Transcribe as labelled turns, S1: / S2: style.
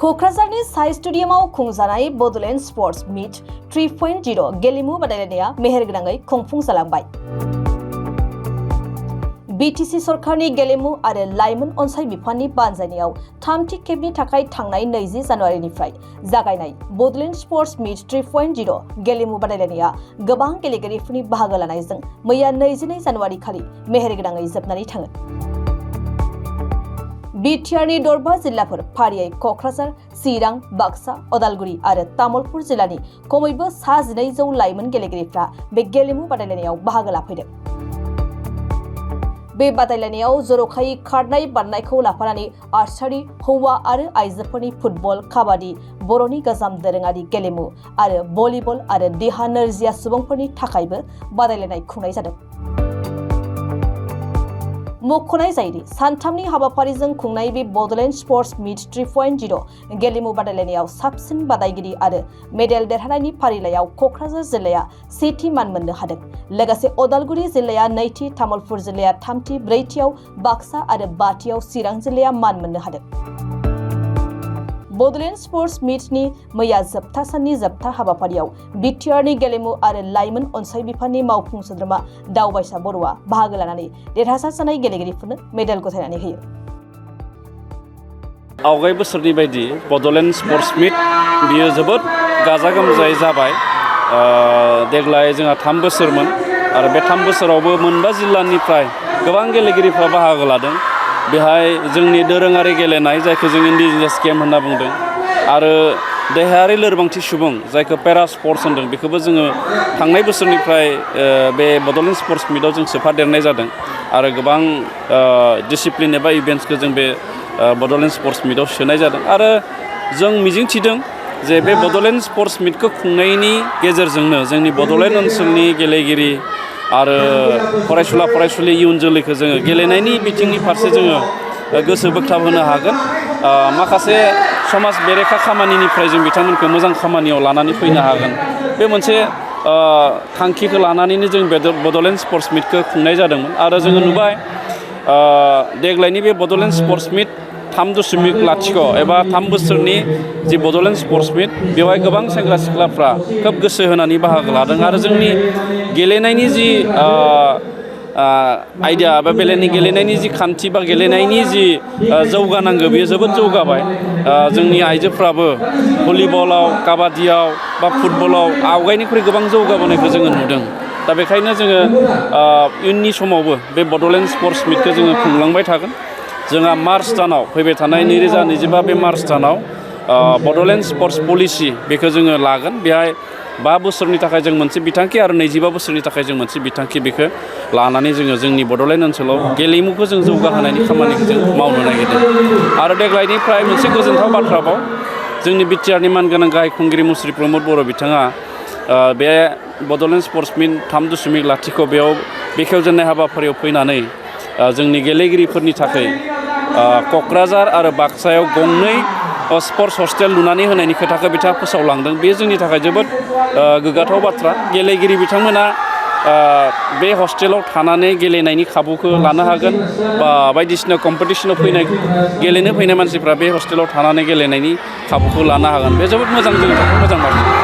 S1: क'क्राझारनि साइ स्टेडियामाव खुंजानाय बड'लेण्ड स्पर्ट्स मीट 3.0 गेलेमु बादायलायनाया मेहेरगोनाङै खुंफुंजालांबाय। बीटीसी सरकारनि गेलेमु आरो लाइमोन अनसाय बिफाननि बानजायनायाव थामथि खेबनि थाखाय थांनाय 20 जानुवारिनिफ्राय जागायनाय बड'लेण्ड स्पर्ट्स मीट 3.0 गेलेमु बादायलायनाया गोबां गेलेगिरिफोरनि बाहागो लानायजों मैया 22 जानुवारि खालि मेहेरगोनाङै जोबनानै थाङो। बिटिआरनि दरबा जिल्लाफोर फारियै क'क्राझार, चिरां, बाक्सा, उदालगुरि आरो तामुलपुर जिल्लानि खमैबो 1200 लाइमोन गेलेगिरिफ्रा बे गेलेमु बादायलायनायाव बाहागो लाफैदों। बे बादायलायनायाव जर'खायै खारनाय बारनायखौ लाफानानै आर्चारि, हौवा आरो आइजोफोरनि फुटबल, काबादि, बर'नि गोजाम दोरोङारि गेलेमु आरो भलिबल आरो देहा नोरजिया सुबुंफोरनि थाखायबो बादायलायनाय खुंनाय जादों। मख'नाय जायोदि सानथामनि हाबाफारिजों खुंनाय बे बड'लेण्ड स्पर्ट्स मीट 3.0 गेलेमु बादायलायनायाव साबसिन बादायगिरि आरो मेडेल देरहानायनि फारिलाइयाव क'क्राझार जिल्लाया सेथि मान मोननो हादों। लोगोसे उदालगुरि जिल्लाया नैथि, तामुलपुर जिल्लाया थामथि, ब्रैथियाव बाक्सा आरो बाथियाव चिरां जिल्लाया मान मोननो हादों। बड'लेण्ड स्पर्ट्स मीटनि मैया जोबथा साननि जोबथा हाबाफारियाव बिटिआरनि गेलेमु आरो लाइमोन अनसाय बिफाननि मावफुं सोद्रोमा दावबायसा बर'आ बाहागो लानानै देरहासार जानाय गेलेगिरिफोरनो मेडेल गथायनानै होयो।
S2: आवगाय बोसोरनि बायदि बड'लेण्ड स्पर्ट्स मीट बियो जोबोद गाजा गोमजायै जाबाय। देग्लाय जोंहा 3 बोसोरमोन आरो बे 3 बोसोरावबो मोनबा जिल्लानिफ्राय गोबां गेलेगिरिफ्रा बाहागो लादों। बेहाय जोंनि दोरोङारि गेलेनाय जायखौ जों इन्डिजिनियास गेम होनना बुंदों आरो देहायारि लोरबांथि सुबुं जायखौ पेरा स्पर्ट्स होनदों बेखौबो जोङो थांनाय बोसोरनिफ्राय बे बड'लेण्ड स्पर्ट्स मीटआव जों सोफादेरनाय जादों आरो गोबां डिसिप्लिन एबा इभेन्ट्सखौ जों बे बड'लेण्ड स्पर्ट्स मीटआव सोनाय जादों आरो जों मिजिंथिदों जे बे बड'लेण्ड स्पर्ट्स मीटखौ खुंनायनि गेजेरजोंनो जोंनि बड'लेण्ड ओनसोलनि गेलेगिरि आरो फरायसुला फरायसुलि इयुन जोलैखौ जोङो गेलेनायनि बिथिंनि फारसे जोङो गोसो बोगथाब होनो हागोन। माखासे समाज बेरेखा खामानिनिफ्राय जों बिथांमोनखौ मोजां खामानियाव लानानै फैनो हागोन। बे मोनसे थांखिखौ लानानैनो जों बड'लेण्ड स्पर्ट्स मीटखौ खुंनाय जादोंमोन आरो जोङो नुबाय देग्लायनि बे बड'लेण्ड स्पर्ट्स मीट 3.0 एबा 3 बोसोरनि जि बड'लेण्ड स्पर्ट्स मीट बेवहाय गोबां सेंग्रा सिख्लाफ्रा खोब गोसो होनानै बाहागो लादों आरो जोंनि गेलेनायनि जि आइडिया बा गेलेनायनि जि खान्थि बा गेलेनायनि जि जौगानांगौ बेयो जोबोद जौगाबाय। जोंनि आइजोफ्राबो भलिबलाव, काबादियाव बा फुटबलाव आवगायनिख्रुइ गोबां जौगाबोनायखौ जोङो नुदों। दा बेखायनो जोङो इयुननि समावबो बे बड'लेण्ड स्पर्ट्स मीटखौ जोङो खुंलांबाय थागोन। जोंहा मार्च दानाव फैबाय थानाय 2025 बे मार्च दानाव बड'लेण्ड स्पर्ट्स पलिसि बेखौ जोङो लागोन। बेहाय 5 बोसोरनि थाखाय जों मोनसे बिथांखि आरो 25 बोसोरनि थाखाय जों मोनसे बिथांखि बेखौ लानानै जोङो जोंनि बड'लेण्ड ओनसोलाव गेलेमुखौ जों जौगाहोनायनि खामानिखौ जों मावनो नागिरदों। आरो देग्लायनिफ्राय मोनसे गोजोनथाव बाथ्राबाव जोंनि बिटिआरनि मानगोनां गाहाय खुंगिरि मुस्रि प्रमद बर' बिथाङा बे बड'लेण्ड स्पर्ट्स मीट 3.0 बेयाव बेखेवजेननाय हाबाफारियाव फैनानै जोंनि गेलेगिरिफोरनि थाखाय क'क्राझार आरो बाक्सायाव गंनै स्पर्ट्स हस्टेल लुनानै होनायनि खोथाखौ बिथाङा फोसावलांदों। बेयो जोंनि थाखाय जोबोद गोग्गाथाव बाथ्रा। गेलेगिरि बिथांमोना बे हस्टेलाव थानानै गेलेनायनि खाबुखौ लानो हागोन बा बायदिसिना कम्पिटिसनाव गेलेनो फैनाय मानसिफ्रा बे हस्टेलाव थानानै गेलेनायनि खाबुखौ लानो हागोन। बे जोबोद मोजां, जोंनि थाखाय मोजां बाथ्रा।